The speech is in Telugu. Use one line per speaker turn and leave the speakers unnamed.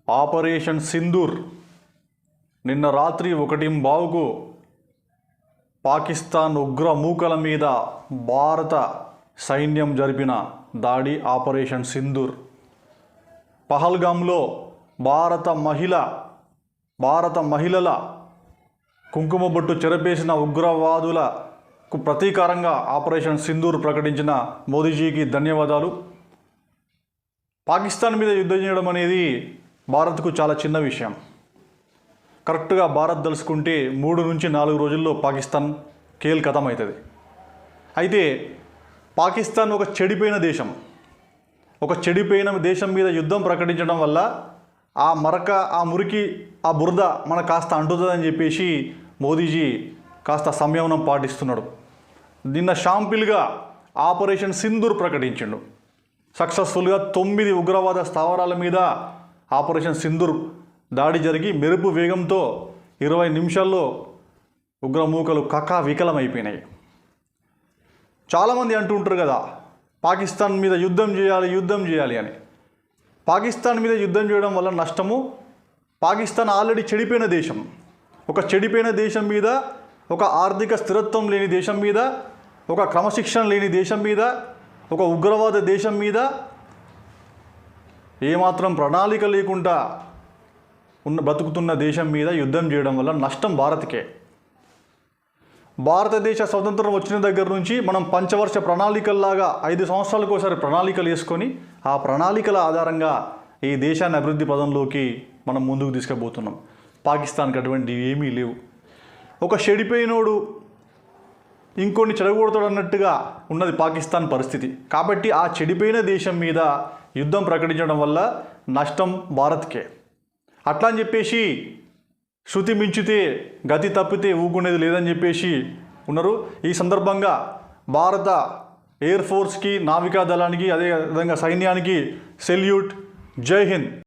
ఆపరేషన్ సింధూర్ నిన్న రాత్రి 1:15కు పాకిస్తాన్ ఉగ్ర మూకల మీద భారత సైన్యం జరిపిన దాడి ఆపరేషన్ సింధూర్. పహల్గామ్లో భారత మహిళల కుంకుమ బొట్టు చెరపేసిన ఉగ్రవాదులకు ప్రతీకారంగా ఆపరేషన్ సింధూర్ ప్రకటించిన మోదీజీకి ధన్యవాదాలు. పాకిస్తాన్ మీద యుద్ధం చేయడం అనేది భారత్కు చాలా చిన్న విషయం. కరెక్ట్గా భారత్ దలుచుకుంటే 3 నుంచి 4 రోజుల్లో పాకిస్తాన్ ఖతం అవుతుంది. అయితే పాకిస్తాన్ ఒక చెడిపోయిన దేశం మీద యుద్ధం ప్రకటించడం వల్ల ఆ మురికి ఆ బురద మనకు కాస్త అంటుతుందని చెప్పేసి మోదీజీ కాస్త సంయమనం పాటిస్తున్నాడు. నిన్న షాంపిల్గా ఆపరేషన్ సింధూర్ ప్రకటించిండు. సక్సెస్ఫుల్గా 9 ఉగ్రవాద స్థావరాల మీద ఆపరేషన్ సింధూర్ దాడి జరిగి మెరుపు వేగంతో 20 నిమిషాల్లో ఉగ్రమూకలు వికలమైపోయినాయి. చాలామంది అంటూ ఉంటారు కదా, పాకిస్తాన్ మీద యుద్ధం చేయాలి అని. పాకిస్తాన్ మీద యుద్ధం చేయడం వల్ల నష్టము. పాకిస్తాన్ ఆల్రెడీ చెడిపోయిన దేశం. ఒక చెడిపోయిన దేశం మీద, ఒక ఆర్థిక స్థిరత్వం లేని దేశం మీద, ఒక క్రమశిక్షణ లేని దేశం మీద, ఒక ఉగ్రవాద దేశం మీద ఏమాత్రం ప్రణాళిక లేకుండా బ్రతుకుతున్న దేశం మీద యుద్ధం చేయడం వల్ల నష్టం భారత్కే. భారతదేశ స్వతంత్రం వచ్చిన దగ్గర నుంచి మనం పంచవర్ష ప్రణాళికల్లాగా 5 సంవత్సరాలకు ఒకసారి ప్రణాళికలు వేసుకొని ఆ ప్రణాళికల ఆధారంగా ఈ దేశాన్ని అభివృద్ధి పదంలోకి మనం ముందుకు తీసుకుపోతున్నాం. పాకిస్తాన్కి అటువంటివి ఏమీ లేవు. ఒక చెడిపోయినోడు ఇంకొన్ని చెడగొడతాడు అన్నట్టుగా ఉన్నది పాకిస్తాన్ పరిస్థితి. కాబట్టి ఆ చెడిపోయిన దేశం మీద యుద్ధం ప్రకటించడం వల్ల నష్టం భారత్కే. అట్లా అని చెప్పేసి శృతి మించితే గతి తప్పితే ఊకునేది లేదని చెప్పేసి ఉన్నారు. ఈ సందర్భంగా భారత ఎయిర్ ఫోర్స్కి, నావికా దళానికి, అదేవిధంగా సైన్యానికి సెల్యూట్. జై హింద్.